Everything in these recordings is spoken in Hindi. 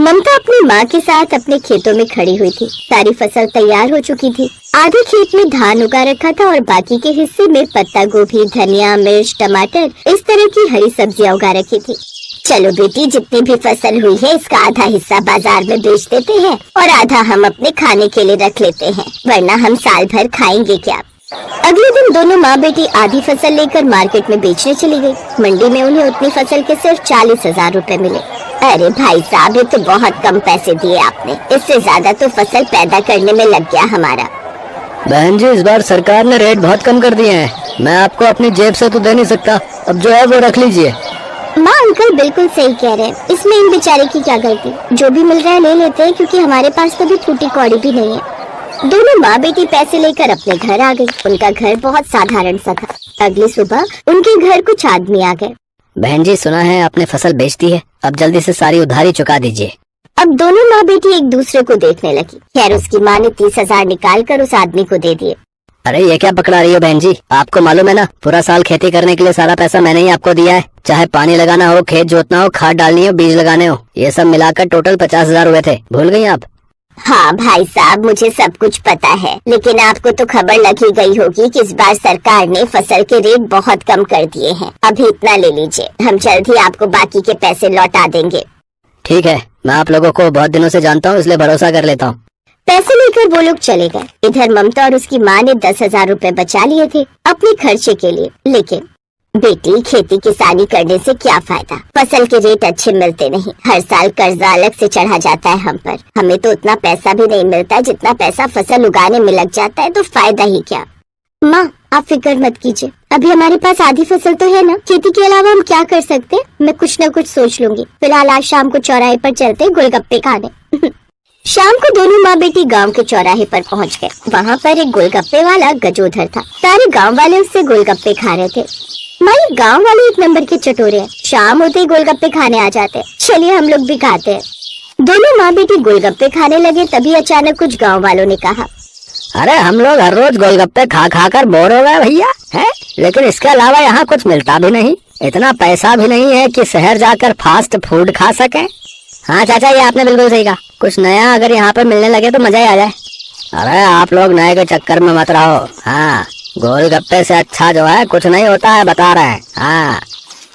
ममता अपनी माँ के साथ अपने खेतों में खड़ी हुई थी। सारी फसल तैयार हो चुकी थी। आधे खेत में धान उगा रखा था और बाकी के हिस्से में पत्ता गोभी, धनिया, मिर्च, टमाटर, इस तरह की हरी सब्जियां उगा रखी थी। चलो बेटी, जितनी भी फसल हुई है इसका आधा हिस्सा बाजार में बेच देते हैं और आधा हम अपने खाने के लिए रख लेते हैं, वरना हम साल भर खाएंगे क्या। अगले दिन दोनों माँ बेटी आधी फसल लेकर मार्केट में बेचने चली गई। मंडी में उन्हें उतनी फसल के सिर्फ 40,000 रुपए मिले। अरे भाई साहब, ये तो बहुत कम पैसे दिए आपने, इससे ज्यादा तो फसल पैदा करने में लग गया हमारा। बहन जी, इस बार सरकार ने रेट बहुत कम कर दिए हैं। मैं आपको अपनी जेब से तो दे नहीं सकता, अब जो है वो रख लीजिए। माँ अंकल बिल्कुल सही कह रहे हैं, इसमें इन बेचारे की क्या गलती। जो भी मिल रहा है ले लेते हैं, क्योंकि हमारे पास कभी फूटी कौड़ी भी नहीं है। दोनों माँ बेटी पैसे लेकर अपने घर आ गई। उनका घर बहुत साधारण सा था। अगली सुबह उनके घर कुछ आदमी आ गए। बहन जी, सुना है आपने फसल बेच दी है, अब जल्दी से सारी उधारी चुका दीजिए। अब दोनों माँ बेटी एक दूसरे को देखने लगी। खैर, उसकी माँ ने 30,000 निकाल कर उस आदमी को दे दिए। अरे ये क्या पकड़ा रही हो बहन जी, आपको मालूम है ना, पूरा साल खेती करने के लिए सारा पैसा मैंने ही आपको दिया है। चाहे पानी लगाना हो, खेत जोतना हो, खाद डालनी हो, बीज लगाने हो, ये सब मिलाकर टोटल 50,000 हुए थे। भूल गई आप? हाँ भाई साहब, मुझे सब कुछ पता है, लेकिन आपको तो खबर लगी गई होगी कि इस बार सरकार ने फसल के रेट बहुत कम कर दिए हैं। अभी इतना ले लीजिए, हम जल्द ही आपको बाकी के पैसे लौटा देंगे। ठीक है, मैं आप लोगों को बहुत दिनों से जानता हूँ, इसलिए भरोसा कर लेता हूँ। पैसे लेकर वो लोग चले गए। इधर ममता और उसकी माँ ने 10,000 रुपए बचा लिए थे अपने खर्चे के लिए। लेकिन बेटी, खेती किसानी करने से क्या फायदा, फसल के रेट अच्छे मिलते नहीं, हर साल कर्जा अलग से चढ़ा जाता है हम पर। हमें तो उतना पैसा भी नहीं मिलता जितना पैसा फसल उगाने में लग जाता है, तो फायदा ही क्या। माँ आप फिक्र मत कीजिए, अभी हमारे पास आधी फसल तो है ना, खेती के अलावा हम क्या कर सकते हैं, मैं कुछ न कुछ सोच लूंगी। फिलहाल आज शाम को चौराहे पर चलते गोलगप्पे खाने। शाम को दोनों माँ बेटी गांव के चौराहे पर पहुंच गए। वहाँ पर एक गोलगप्पे वाला गजोधर था। सारे गांव वाले उससे गोलगप्पे खा रहे थे। माँ, ये गांव वाले एक नंबर के चटोरे हैं, शाम होते ही गोलगप्पे खाने आ जाते हैं। चलिए हम लोग भी खाते हैं। दोनों माँ बेटी गोलगप्पे खाने लगे, तभी अचानक कुछ गाँव वालों ने कहा, अरे हम लोग हर रोज गोलगप्पे खा खा कर बोर हो गए भैया, है? लेकिन इसके अलावा यहाँ कुछ मिलता भी नहीं, इतना पैसा भी नहीं है कि शहर जाकर फास्ट फूड खा सके। हाँ चाचा, ये आपने बिल्कुल सही कहा, कुछ नया अगर यहाँ पर मिलने लगे तो मजा ही आ जाए। अरे आप लोग नए के चक्कर में मत रहो। हाँ, गोलगप्पे से अच्छा जो है कुछ नहीं होता है, बता रहे हैं। हाँ।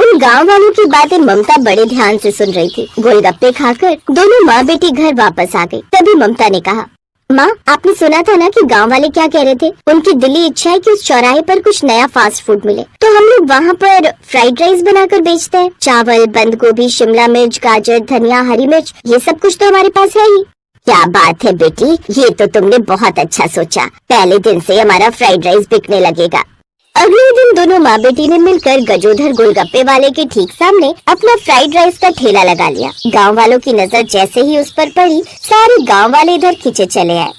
उन गांव वालों की बातें ममता बड़े ध्यान से सुन रही थी। गोलगप्पे खाकर दोनों माँ बेटी घर वापस आ गई। तभी ममता ने कहा, माँ आपने सुना था ना कि गांव वाले क्या कह रहे थे, उनकी दिली इच्छा है कि उस चौराहे पर कुछ नया फास्ट फूड मिले, तो हम लोग वहाँ पर फ्राइड राइस बनाकर बेचते हैं। चावल, बंद गोभी, शिमला मिर्च, गाजर, धनिया, हरी मिर्च, ये सब कुछ तो हमारे पास है ही। क्या बात है बेटी, ये तो तुमने बहुत अच्छा सोचा। पहले दिन से हमारा फ्राइड राइस बिकने लगेगा। अगले दिन दोनों माँ बेटी ने मिलकर गजोधर गोलगप्पे वाले के ठीक सामने अपना फ्राइड राइस का ठेला लगा लिया। गांव वालों की नजर जैसे ही उस पर पड़ी, सारे गांव वाले इधर खींचे चले आए।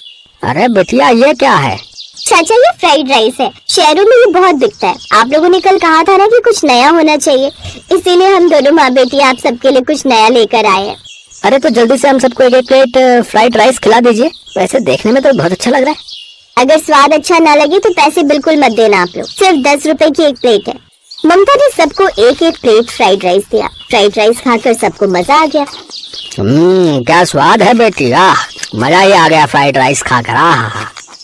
अरे बिटिया, ये क्या है? चाचा, ये फ्राइड राइस है, शहरों में ये बहुत बिकता है। आप लोगों ने कल कहा था ना कि कुछ नया होना चाहिए, इसीलिए हम दोनों माँ बेटी आप सबके लिए कुछ नया लेकर आए हैं। अरे तो जल्दी से हम सबको एक प्लेट फ्राइड राइस खिला दीजिए। वैसे देखने में तो बहुत अच्छा लग रहा है। अगर स्वाद अच्छा न लगे तो पैसे बिल्कुल मत देना आप लोग, सिर्फ 10 रुपए की एक प्लेट है। ममता ने सबको एक एक प्लेट फ्राइड राइस दिया। फ्राइड राइस खाकर सबको मजा आ गया। क्या स्वाद है बेटी, मजा ही आ गया फ्राइड राइस खाकर।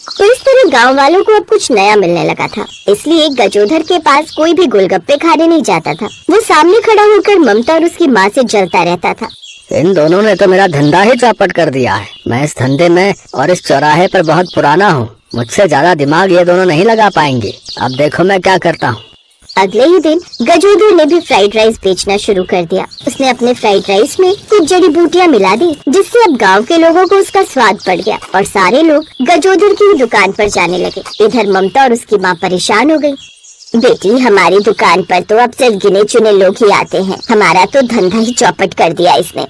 तो इस तरह गांव वालों को अब कुछ नया मिलने लगा था, इसलिए गजोधर के पास कोई भी गोलगप्पे खाने नहीं जाता था। वो सामने खड़ा होकर ममता और उसकी माँ से जलता रहता था। इन दोनों ने तो मेरा धंधा ही चौपट कर दिया है। मैं इस धंधे में और इस चौराहे पर बहुत पुराना हूँ, मुझसे ज्यादा दिमाग ये दोनों नहीं लगा पाएंगे। अब देखो मैं क्या करता हूँ। अगले ही दिन गजोधर ने भी फ्राइड राइस बेचना शुरू कर दिया। उसने अपने फ्राइड राइस में कुछ जड़ी बूटियाँ मिला दी, जिससे अब गांव के लोगों को उसका स्वाद पड़ गया और सारे लोग गजोधर की दुकान पर जाने लगे। इधर ममता और उसकी माँ परेशान हो गई। बेटी, हमारी दुकान पर तो अब सिर्फ गिने चुने लोग ही आते हैं, हमारा तो धंधा ही चौपट कर दिया इसने।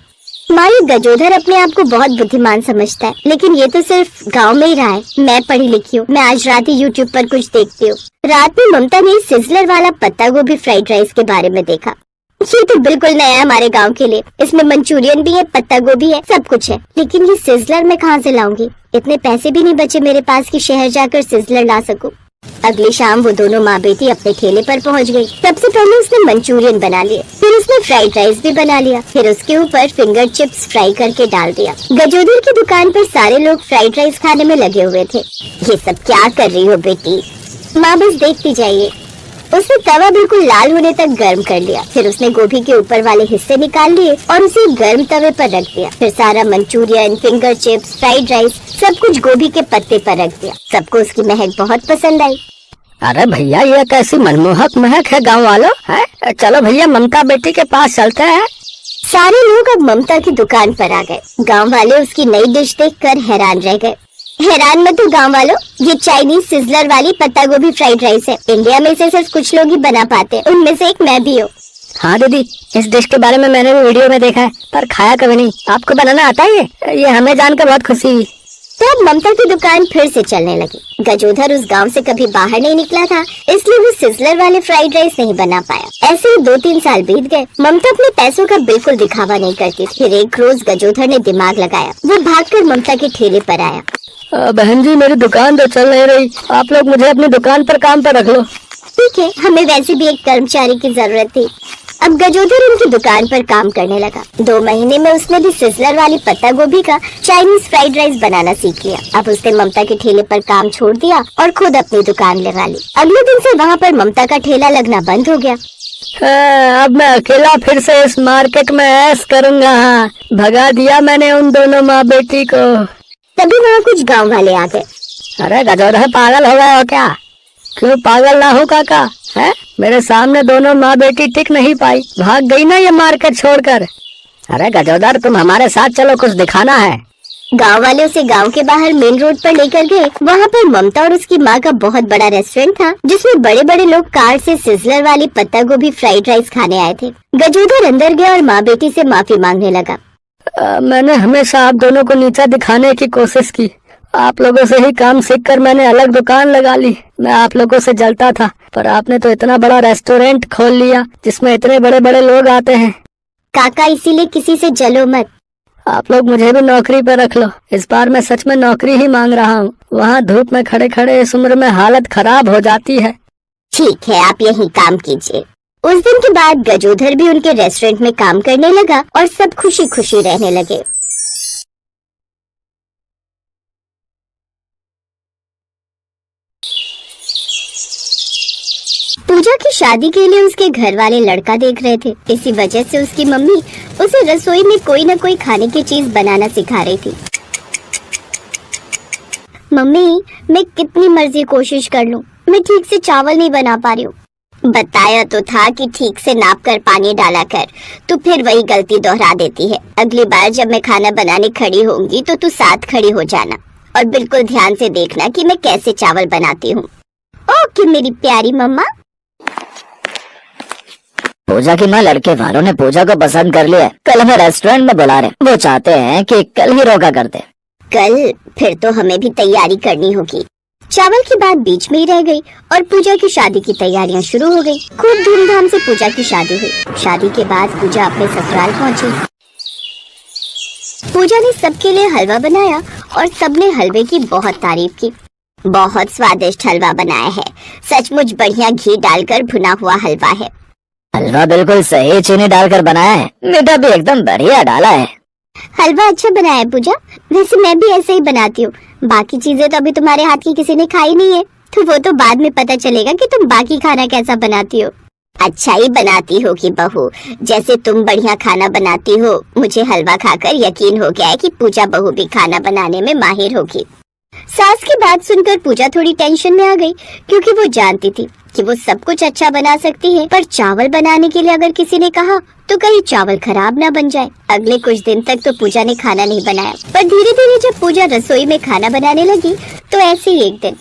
माँ, ये गजोधर अपने आप को बहुत बुद्धिमान समझता है, लेकिन ये तो सिर्फ गांव में ही रहा है। मैं पढ़ी लिखी हूँ, मैं आज रात ही यूट्यूब पर कुछ देखती हूँ। रात में ममता ने सिजलर वाला पत्ता गोभी फ्राइड राइस के बारे में देखा। ये तो बिल्कुल नया है हमारे गांव के लिए, इसमें मंचूरियन भी है, पत्ता गोभी है, सब कुछ है। लेकिन ये सिजलर मैं कहाँ से लाऊंगी? इतने पैसे भी नहीं बचे मेरे पास कि शहर जाकर सिजलर ला सकूं। अगली शाम वो दोनों माँ बेटी अपने ठेले पर पहुँच गई। सबसे पहले उसने मंचूरियन बना लिए, फिर उसने फ्राइड राइस भी बना लिया, फिर उसके ऊपर फिंगर चिप्स फ्राई करके डाल दिया। गजोदर की दुकान पर सारे लोग फ्राइड राइस खाने में लगे हुए थे। ये सब क्या कर रही हो बेटी? माँ बस देखती जाइए। उसने तवा बिल्कुल लाल होने तक गर्म कर लिया, फिर उसने गोभी के ऊपर वाले हिस्से निकाल लिए और उसे गर्म तवे पर रख दिया। फिर सारा Manchurian, finger chips, fried rice सब कुछ गोभी के पत्ते पर रख दिया। सबको उसकी महक बहुत पसंद आई। अरे भैया, ये कैसी मनमोहक महक है गांव वालों, है? चलो भैया, ममता बेटी के पास चलते हैं। सारे लोग अब ममता की दुकान पर आ गए। गांव वाले उसकी नई डिश देखकर हैरान रह गए। हैरान मत हो गांव वालों, ये चाइनीज सिजलर वाली पत्ता गोभी फ्राइड राइस है। इंडिया में इसे सिर्फ कुछ लोग ही बना पाते हैं, उनमें से एक मैं भी हूँ। हाँ दीदी, इस डिश के बारे में मैंने भी वीडियो में देखा है, पर खाया कभी नहीं। आपको बनाना आता है? ये हमें जानकर बहुत खुशी हुई। तो अब ममता की दुकान फिर से चलने लगी। गजोधर उस गांव से कभी बाहर नहीं निकला था, इसलिए वो सिजलर वाले फ्राइड राइस नहीं बना पाया। ऐसे ही 2-3 साल बीत गए। ममता अपने पैसों का बिल्कुल दिखावा नहीं करती। फिर एक रोज गजोधर ने दिमाग लगाया। वो भागकर ममता के ठेले पर आया। बहन जी, मेरी दुकान तो चल नहीं रही, आप लोग मुझे अपनी दुकान पर काम पर रख लो। ठीक है, हमें वैसे भी एक कर्मचारी की जरूरत थी। अब गजोधर उनकी दुकान पर काम करने लगा। 2 महीने में उसने भी सिजलर वाली पत्ता गोभी का चाइनीज फ्राइड राइस बनाना सीख लिया। अब उसने ममता के ठेले पर काम छोड़ दिया और खुद अपनी दुकान लगा ली। अगले दिन से वहाँ पर ममता का ठेला लगना बंद हो गया। अब मैं अकेला फिर से इस मार्केट में ऐश करूँगा। भगा दिया मैंने उन दोनों माँ बेटी को। तभी वहाँ कुछ गाँव वाले आ गए। अरे गजोधर, पागल हो गए हो क्या? क्यों पागल ना हो काका, है? मेरे सामने दोनों माँ बेटी टिक नहीं पाई, भाग गई ना ये मार्केट छोड़कर। अरे गजोदर, तुम हमारे साथ चलो, कुछ दिखाना है। गांव वाले उसे गांव के बाहर मेन रोड पर लेकर गए। वहाँ पर ममता और उसकी माँ का बहुत बड़ा रेस्टोरेंट था, जिसमें बड़े बड़े लोग कार से सिजलर वाली पत्ता गोभी फ्राइड राइस खाने आए थे। गजोधर अंदर गया और माँ बेटी से माफी मांगने लगा। मैंने हमेशा आप दोनों को नीचा दिखाने की कोशिश की। आप लोगों से ही काम सीखकर मैंने अलग दुकान लगा ली। मैं आप लोगों से जलता था, पर आपने तो इतना बड़ा रेस्टोरेंट खोल लिया जिसमें इतने बड़े बड़े लोग आते हैं। काका, इसीलिए किसी से जलो मत। आप लोग मुझे भी नौकरी पर रख लो। इस बार मैं सच में नौकरी ही मांग रहा हूँ। वहाँ धूप में खड़े खड़े इस उम्र में हालत खराब हो जाती है। ठीक है, आप यही काम कीजिए। उस दिन के बाद गजोधर भी उनके रेस्टोरेंट में काम करने लगा और सब खुशी खुशी रहने लगे। पूजा की शादी के लिए उसके घर वाले लड़का देख रहे थे। इसी वजह से उसकी मम्मी उसे रसोई में कोई न कोई खाने की चीज बनाना सिखा रही थी। मम्मी, मैं कितनी मर्जी कोशिश कर लूं, मैं ठीक से चावल नहीं बना पा रही हूँ। बताया तो था कि ठीक से नाप कर पानी डाला कर, तू फिर वही गलती दोहरा देती है। अगली बार जब मैं खाना बनाने खड़ी होंगी तो तू साथ खड़ी हो जाना और बिल्कुल ध्यान से देखना कि मैं कैसे चावल बनाती हूँ। ओके मेरी प्यारी मम्मा। पूजा की माँ, लड़के वालों ने पूजा को पसंद कर लिया। कल हमें रेस्टोरेंट में बुला रहे, वो चाहते हैं कि कल ही रोका करते। कल? फिर तो हमें भी तैयारी करनी होगी। चावल की बात बीच में ही रह गई और पूजा की शादी की तैयारियां शुरू हो गई। खूब धूमधाम से पूजा की शादी हुई। शादी के बाद पूजा अपने ससुराल पहुंची। पूजा ने सबके लिए हलवा बनाया और सबने हलवे की बहुत तारीफ की। बहुत स्वादिष्ट हलवा बनाया है, सचमुच बढ़िया घी डालकर भुना हुआ हलवा है। हलवा बिल्कुल सही चीनी डालकर बनाया है, मीठा भी एकदम बढ़िया डाला है। हलवा अच्छा बनाया है पूजा, वैसे मैं भी ऐसे ही बनाती हूँ। बाकी चीजें तो अभी तुम्हारे हाथ की किसी ने खाई नहीं है, तो वो तो बाद में पता चलेगा कि तुम बाकी खाना कैसा बनाती हो। अच्छा ही बनाती हो कि बहू, जैसे तुम बढ़िया खाना बनाती हो। मुझे हलवा खाकर यकीन हो गया है कि पूजा बहू भी खाना बनाने में माहिर होगी। सास की बात सुनकर पूजा थोड़ी टेंशन में आ गई, क्योंकि वो जानती थी कि वो सब कुछ अच्छा बना सकती है, पर चावल बनाने के लिए अगर किसी ने कहा तो कहीं चावल खराब ना बन जाए। अगले कुछ दिन तक तो पूजा ने खाना नहीं बनाया, पर धीरे धीरे जब पूजा रसोई में खाना बनाने लगी तो ऐसे ही एक दिन,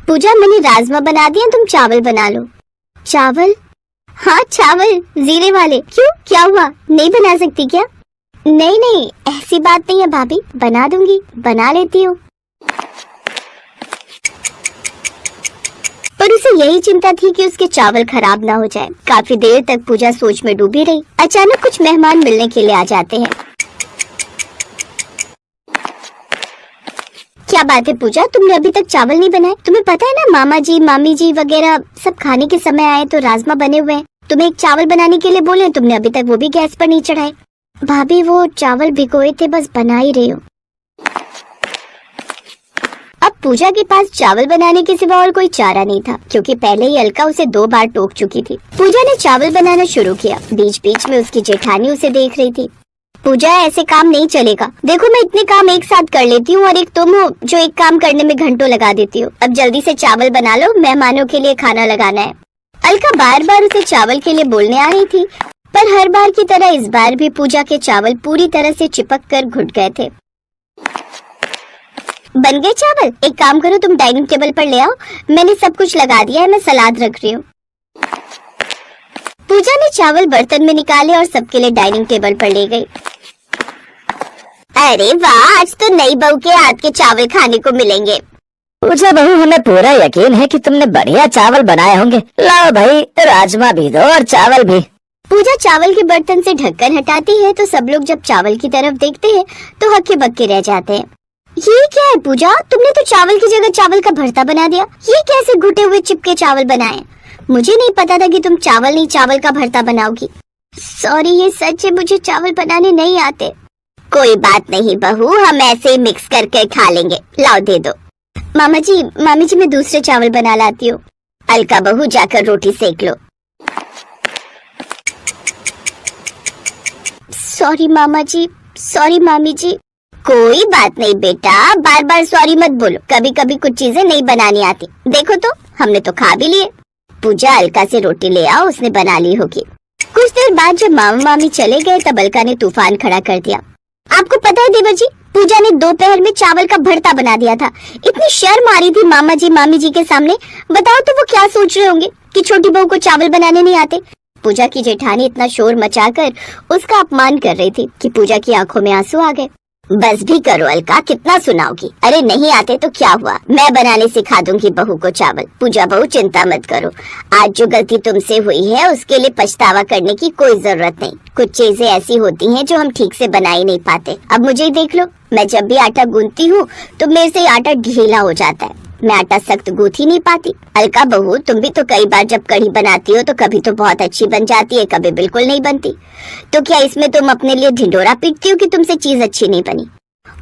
पूजा मैंने राजमा बना दिया, तुम चावल बना लो। चावल? हाँ चावल, जीरे वाले। क्यों, क्या हुआ, नहीं बना सकती क्या? नहीं नहीं, ऐसी बात नहीं है भाभी, बना दूंगी, बना लेती हूँ। पर उसे यही चिंता थी कि उसके चावल खराब ना हो जाए। काफी देर तक पूजा सोच में डूबी रही। अचानक कुछ मेहमान मिलने के लिए आ जाते हैं। क्या बात है पूजा, तुमने अभी तक चावल नहीं बनाए? तुम्हें पता है ना मामा जी मामी जी वगैरह सब खाने के समय आए तो राजमा बने हुए हैं। तुम्हें एक चावल बनाने के लिए बोले, तुमने अभी तक वो भी गैस पर नहीं चढ़ाए। भाभी वो चावल भिगोए थे, बस बना ही रही हूँ। अब पूजा के पास चावल बनाने के सिवा और कोई चारा नहीं था, क्योंकि पहले ही अलका उसे 2 बार टोक चुकी थी। पूजा ने चावल बनाना शुरू किया। बीच बीच में उसकी जेठानी उसे देख रही थी। पूजा ऐसे काम नहीं चलेगा, देखो मैं इतने काम एक साथ कर लेती हूँ और एक तुम हो जो एक काम करने में घंटों लगा देती हो। अब जल्दी से चावल बना लो, मेहमानों के लिए खाना लगाना है। अलका बार बार उसे चावल के लिए बोलने आ रही थी, पर हर बार की तरह इस बार भी पूजा के चावल पूरी तरह से चिपक कर घुट गए थे। बन गए चावल? एक काम करो, तुम डाइनिंग टेबल पर ले आओ, मैंने सब कुछ लगा दिया है, मैं सलाद रख रही हूँ। पूजा ने चावल बर्तन में निकाले और सबके लिए डाइनिंग टेबल पर ले गई। अरे वाह, आज तो नई बहू के हाथ के चावल खाने को मिलेंगे। पूजा बहू, हमें पूरा यकीन है कि तुमने बढ़िया चावल बनाए होंगे। लाओ भाई, राजमा भी दो और चावल भी। पूजा चावल के बर्तन से ढक्कन हटाती है तो सब लोग जब चावल की तरफ देखते हैं तो हक्के बक्के रह जाते हैं। ये क्या है पूजा, तुमने तो चावल की जगह चावल का भरता बना दिया। ये कैसे घुटे हुए चिपके चावल बनाए? मुझे नहीं पता था कि तुम चावल नहीं चावल का भरता बनाओगी। सॉरी, ये सच है, मुझे चावल बनाने नहीं आते। कोई बात नहीं बहू, हम ऐसे ही मिक्स करके खा लेंगे। लाओ दे दो। मामा जी मामी जी, मैं दूसरे चावल बना लाती हूँ। अलका बहू, जाकर रोटी सेक लो। सॉरी मामा जी, सॉरी मामी जी। कोई बात नहीं बेटा, बार बार सॉरी मत बोलो, कभी कभी कुछ चीजें नहीं बनानी आती। देखो तो, हमने तो खा भी लिए। पूजा, अलका से रोटी ले आओ, उसने बना ली होगी। कुछ देर बाद जब मामा मामी चले गए तब अलका ने तूफान खड़ा कर दिया। आपको पता है देवर जी, पूजा ने दोपहर में चावल का भरता बना दिया था। इतनी शर्म आ रही थी मामा जी मामी जी के सामने। बताओ तो वो क्या सोच रहे होंगे कि छोटी बहू को चावल बनाने नहीं आते। पूजा की जेठानी इतना शोर मचाकर उसका अपमान कर रही थी कि पूजा की आंखों में आंसू आ गए। बस भी करो अलका, कितना सुनाओगी? अरे नहीं आते तो क्या हुआ, मैं बनाने सिखा दूंगी बहू को चावल। पूजा बहू, चिंता मत करो, आज जो गलती तुमसे हुई है उसके लिए पछतावा करने की कोई जरूरत नहीं। कुछ चीजें ऐसी होती हैं जो हम ठीक से बना ही नहीं पाते। अब मुझे ही देख लो, मैं जब भी आटा गूंथती हूँ तो मेरे से आटा ढीला हो जाता है, मैं आटा सख्त गूंथ ही नहीं पाती। अलका बहू, तुम भी तो कई बार जब कढ़ी बनाती हो तो कभी तो बहुत अच्छी बन जाती है, कभी बिल्कुल नहीं बनती। तो क्या इसमें तुम अपने लिए ढिंढोरा पीटती हो कि तुमसे चीज अच्छी नहीं बनी?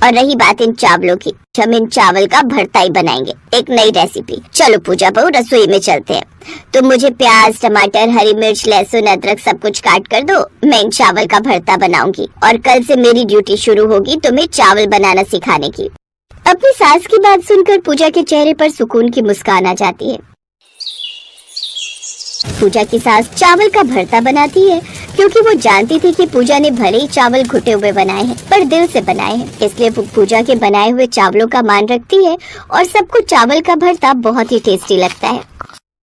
और रही बात इन चावलों की, हम इन चावल का भरता ही बनाएंगे, एक नई रेसिपी। चलो पूजा बहू, रसोई में चलते हैं। तुम मुझे प्याज, टमाटर, हरी मिर्च, लहसुन, अदरक सब कुछ काट कर दो, मैं इन चावल का भरता बनाऊंगी। और कल से मेरी ड्यूटी शुरू होगी तुम्हें चावल बनाना सिखाने की। अपनी सास की बात सुनकर पूजा के चेहरे पर सुकून की मुस्कान आ जाती है। पूजा की सास चावल का भरता बनाती है क्योंकि वो जानती थी कि पूजा ने भले ही चावल घुटे हुए बनाए हैं पर दिल से बनाए हैं, इसलिए वो पूजा के बनाए हुए चावलों का मान रखती है और सबको चावल का भरता बहुत ही टेस्टी लगता है।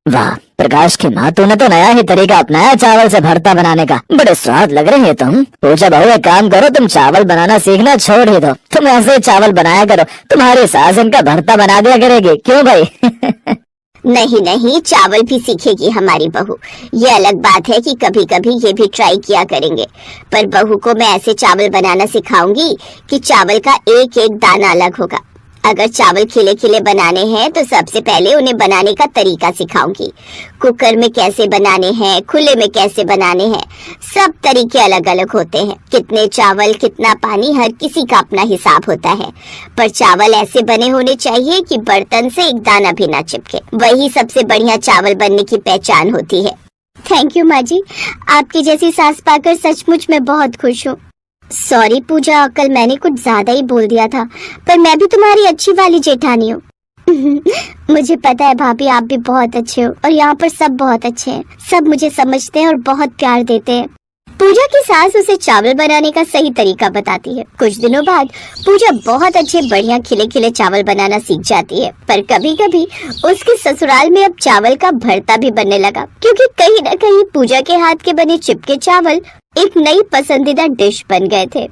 वाह प्रकाश की माँ, तूने तो नया ही तरीका अपनाया चावल से भरता बनाने का। बड़े स्वाद लग रहे हैं तुम। पूजा बहू, एक काम करो, तुम चावल बनाना सीखना छोड़ ही दो, तुम ऐसे ही चावल बनाया करो, तुम्हारी सास इनका भरता बना दिया करेगी। क्यों भाई? नहीं नहीं, चावल भी सीखेगी हमारी बहू। ये अलग बात है कि कभी कभी ये भी ट्राई किया करेंगे, पर बहू को मैं ऐसे चावल बनाना सिखाऊंगी कि चावल का एक एक दाना अलग होगा। अगर चावल खिले खिले बनाने हैं तो सबसे पहले उन्हें बनाने का तरीका सिखाऊंगी। कुकर में कैसे बनाने हैं, खुले में कैसे बनाने हैं, सब तरीके अलग अलग होते हैं। कितने चावल, कितना पानी, हर किसी का अपना हिसाब होता है, पर चावल ऐसे बने होने चाहिए कि बर्तन से एक दाना भी ना चिपके। वही सबसे बढ़िया चावल बनने की पहचान होती है। थैंक यू माँ जी, आपकी जैसी सास पाकर सचमुच मैं बहुत खुश हूँ। सॉरी पूजा, कल मैंने कुछ ज्यादा ही बोल दिया था, पर मैं भी तुम्हारी अच्छी वाली जेठानी हूँ। मुझे पता है भाभी, आप भी बहुत अच्छे हो और यहाँ पर सब बहुत अच्छे हैं, सब मुझे समझते हैं और बहुत प्यार देते हैं। पूजा की सास उसे चावल बनाने का सही तरीका बताती है। कुछ दिनों बाद पूजा बहुत अच्छे बढ़िया खिले खिले चावल बनाना सीख जाती है, पर कभी कभी उसके ससुराल में अब चावल का भरता भी बनने लगा, क्योंकि कहीं न कहीं पूजा के हाथ के बने चिपके चावल एक नई पसंदीदा डिश बन गए थे।